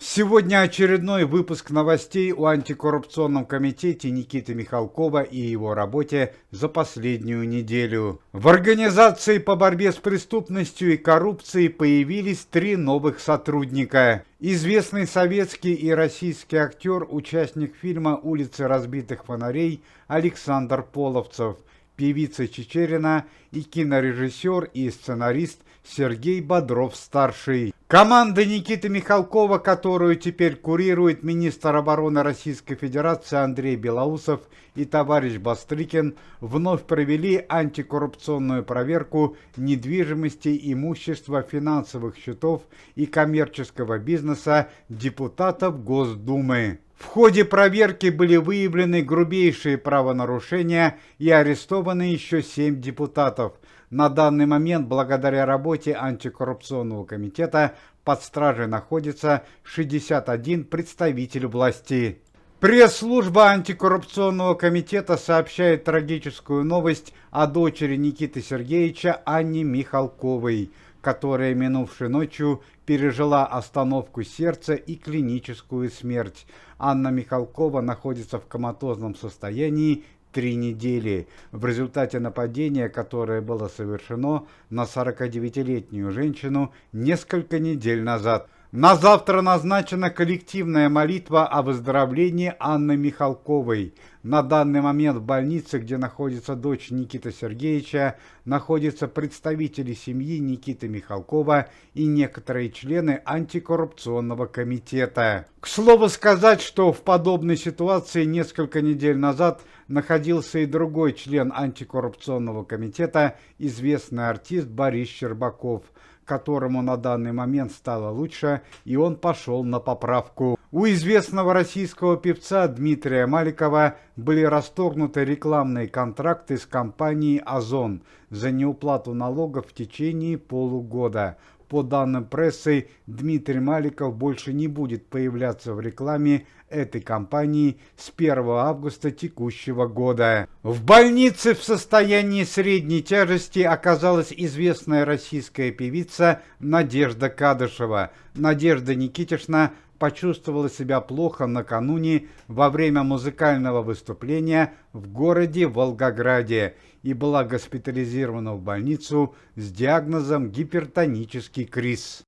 Сегодня очередной выпуск новостей о антикоррупционном комитете Никиты Михалкова и его работе за последнюю неделю. В организации по борьбе с преступностью и коррупцией появились 3 новых сотрудника. Известный советский и российский актер, участник фильма «Улицы разбитых фонарей» Александр Половцев, певица Чичерина и кинорежиссер и сценарист Сергей Бодров-старший. Команда Никиты Михалкова, которую теперь курирует министр обороны Российской Федерации Андрей Белоусов и товарищ Бастрыкин, вновь провели антикоррупционную проверку недвижимости, имущества, финансовых счетов и коммерческого бизнеса депутатов Госдумы. В ходе проверки были выявлены грубейшие правонарушения и арестованы еще 7 депутатов. На данный момент, благодаря работе антикоррупционного комитета, под стражей находится 61 представитель власти. Пресс-служба антикоррупционного комитета сообщает трагическую новость о дочери Никиты Сергеевича Анне Михалковой, которая минувшей ночью пережила остановку сердца и клиническую смерть. Анна Михалкова находится в коматозном состоянии 3 недели в результате нападения, которое было совершено на 49-летнюю женщину несколько недель назад. На завтра назначена коллективная молитва о выздоровлении Анны Михалковой. На данный момент в больнице, где находится дочь Никиты Сергеевича, находятся представители семьи Никиты Михалкова и некоторые члены антикоррупционного комитета. К слову сказать, что в подобной ситуации несколько недель назад находился и другой член антикоррупционного комитета, известный артист Борис Щербаков, которому на данный момент стало лучше, и он пошел на поправку. У известного российского певца Дмитрия Маликова были расторгнуты рекламные контракты с компанией «Озон» за неуплату налогов в течение полугода. По данным прессы, Дмитрий Маликов больше не будет появляться в рекламе этой компании с 1 августа текущего года. В больнице в состоянии средней тяжести оказалась известная российская певица Надежда Кадышева. Надежда Никитишна почувствовала себя плохо накануне во время музыкального выступления в городе Волгограде и была госпитализирована в больницу с диагнозом гипертонический криз.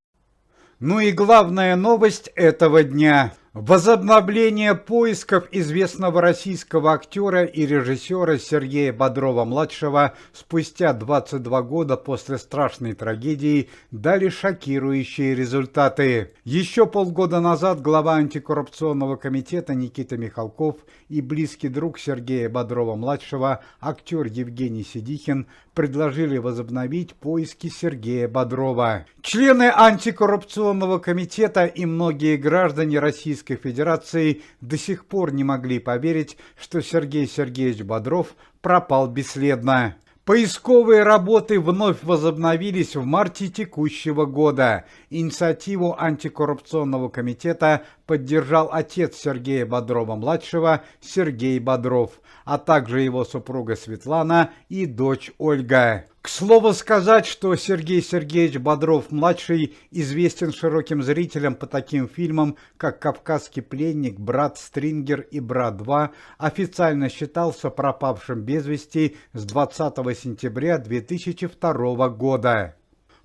Ну и главная новость этого дня. Возобновление поисков известного российского актера и режиссера Сергея Бодрова-младшего спустя 22 года после страшной трагедии дали шокирующие результаты. Еще полгода назад глава антикоррупционного комитета Никита Михалков и близкий друг Сергея Бодрова-младшего, актер Евгений Сидихин, предложили возобновить поиски Сергея Бодрова. Члены антикоррупционного комитета и многие граждане Российской Федерации до сих пор не могли поверить, что Сергей Сергеевич Бодров пропал бесследно. Поисковые работы вновь возобновились в марте текущего года. Инициативу антикоррупционного комитета поддержал отец Сергея Бодрова-младшего Сергей Бодров, а также его супруга Светлана и дочь Ольга. К слову сказать, что Сергей Сергеевич Бодров-младший известен широким зрителям по таким фильмам, как «Кавказский пленник», «Брат Стрингер» и «Брат 2», официально считался пропавшим без вести с 20 сентября 2002 года.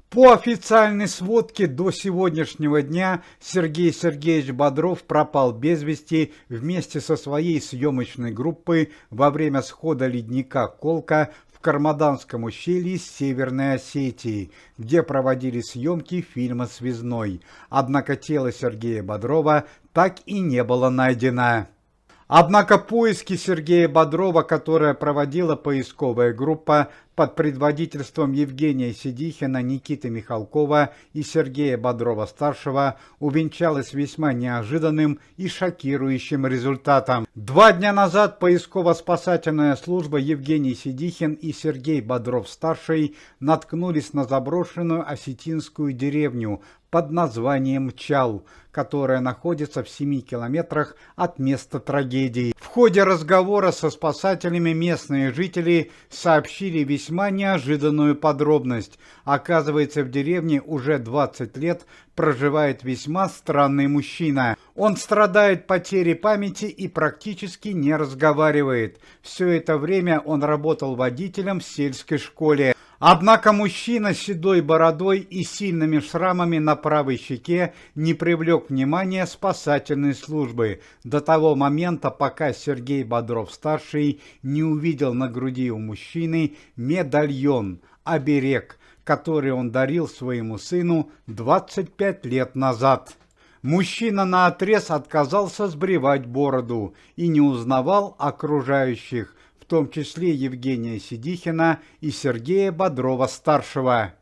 По официальной сводке до сегодняшнего дня Сергей Сергеевич Бодров пропал без вести вместе со своей съемочной группой во время схода ледника Колка в Кармаданском ущелье Северной Осетии, где проводили съемки фильма «Связной». Однако тело Сергея Бодрова так и не было найдено. Однако поиски Сергея Бодрова, которые проводила поисковая группа под предводительством Евгения Сидихина, Никиты Михалкова и Сергея Бодрова-старшего, увенчалась весьма неожиданным и шокирующим результатом. 2 дня назад поисково-спасательная служба Евгений Сидихин и Сергей Бодров-старший наткнулись на заброшенную осетинскую деревню под названием Чал, которая находится в 7 километрах от места трагедии. В ходе разговора со спасателями местные жители сообщили весьма неожиданную подробность. Оказывается, в деревне уже 20 лет проживает весьма странный мужчина. Он страдает потерей памяти и практически не разговаривает. Все это время он работал водителем в сельской школе. Однако мужчина с седой бородой и сильными шрамами на правой щеке не привлек внимания спасательной службы до того момента, пока Сергей Бодров-старший не увидел на груди у мужчины медальон, оберег, который он дарил своему сыну 25 лет назад. Мужчина наотрез отказался сбривать бороду и не узнавал окружающих, в том числе Евгения Сидихина и Сергея Бодрова-старшего.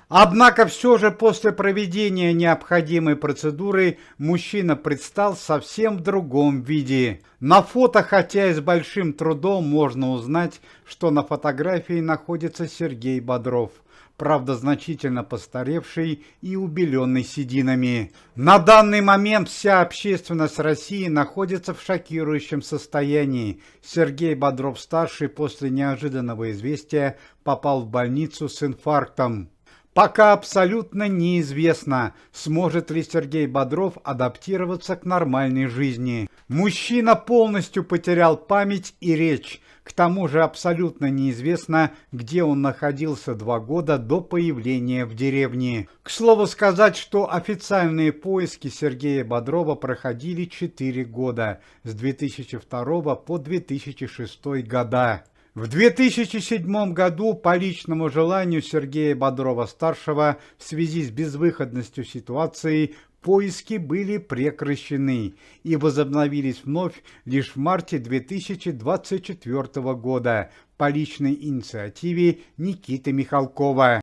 Однако все же после проведения необходимой процедуры мужчина предстал совсем в другом виде. На фото, хотя и с большим трудом, можно узнать, что на фотографии находится Сергей Бодров, правда значительно постаревший и убеленный сединами. На данный момент вся общественность России находится в шокирующем состоянии. Сергей Бодров-старший после неожиданного известия попал в больницу с инфарктом. Пока абсолютно неизвестно, сможет ли Сергей Бодров адаптироваться к нормальной жизни. Мужчина полностью потерял память и речь. К тому же абсолютно неизвестно, где он находился 2 года до появления в деревне. К слову сказать, что официальные поиски Сергея Бодрова проходили 4 года, с 2002 по 2006 года. В 2007 году по личному желанию Сергея Бодрова-старшего в связи с безвыходностью ситуации поиски были прекращены и возобновились вновь лишь в марте 2024 года по личной инициативе Никиты Михалкова.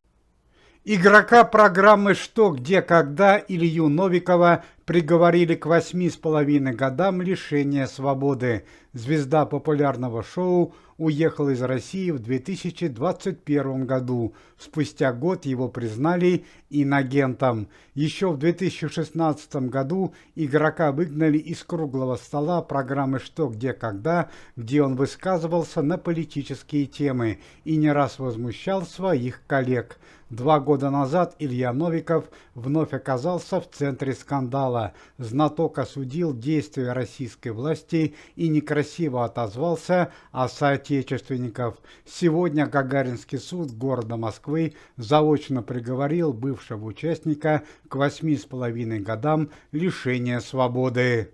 Игрока программы «Что, где, когда» Илью Новикова приговорили к 8,5 годам лишения свободы. Звезда популярного шоу уехал из России в 2021 году. Спустя год его признали инагентом. Еще в 2016 году игрока выгнали из круглого стола программы «Что, где, когда», где он высказывался на политические темы и не раз возмущал своих коллег. 2 года назад Илья Новиков вновь оказался в центре скандала. Знаток осудил действия российской власти и некрасиво отозвался о соотечественников. Сегодня Гагаринский суд города Москвы заочно приговорил бывшего участника к 8,5 годам лишения свободы.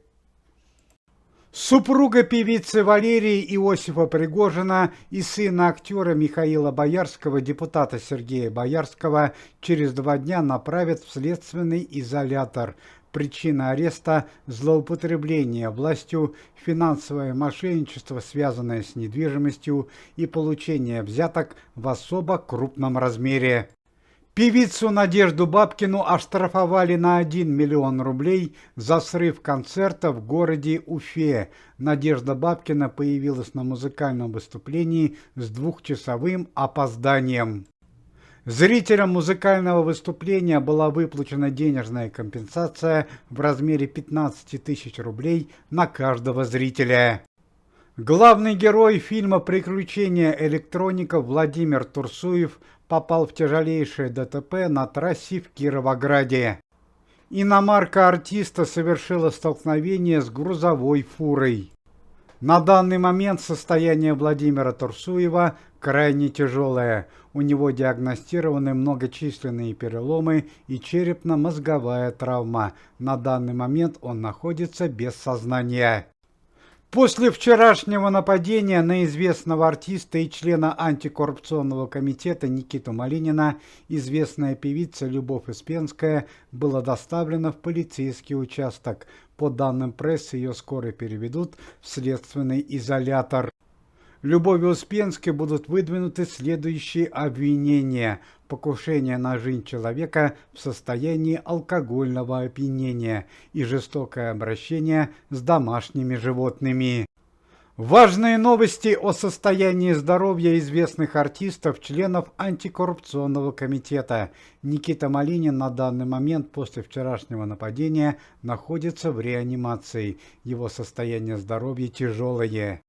Супруга певицы Валерии Иосифа Пригожина и сына актера Михаила Боярского, депутата Сергея Боярского, через 2 дня направят в следственный изолятор. Причина ареста – злоупотребление властью, финансовое мошенничество, связанное с недвижимостью, и получение взяток в особо крупном размере. Певицу Надежду Бабкину оштрафовали на 1 миллион рублей за срыв концерта в городе Уфе. Надежда Бабкина появилась на музыкальном выступлении с 2-часовым опозданием. Зрителям музыкального выступления была выплачена денежная компенсация в размере 15 тысяч рублей на каждого зрителя. Главный герой фильма «Приключения электроников» Владимир Турсуев попал в тяжелейшее ДТП на трассе в Кировограде. Иномарка артиста совершила столкновение с грузовой фурой. На данный момент состояние Владимира Турсуева крайне тяжелое. У него диагностированы многочисленные переломы и черепно-мозговая травма. На данный момент он находится без сознания. После вчерашнего нападения на известного артиста и члена антикоррупционного комитета Никиту Малинина известная певица Любовь Успенская была доставлена в полицейский участок. По данным прессы, ее скоро переведут в следственный изолятор. Любови Успенской будут выдвинуты следующие обвинения: покушение на жизнь человека в состоянии алкогольного опьянения и жестокое обращение с домашними животными. Важные новости о состоянии здоровья известных артистов, членов антикоррупционного комитета. Никита Малинин на данный момент после вчерашнего нападения находится в реанимации. Его состояние здоровья тяжелое.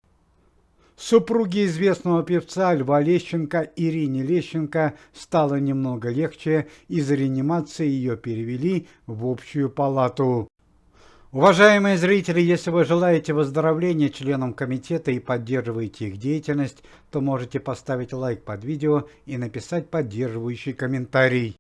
Супруге известного певца Льва Лещенко Ирине Лещенко стало немного легче, из реанимации ее перевели в общую палату. Уважаемые зрители, если вы желаете выздоровления членам комитета и поддерживаете их деятельность, то можете поставить лайк под видео и написать поддерживающий комментарий.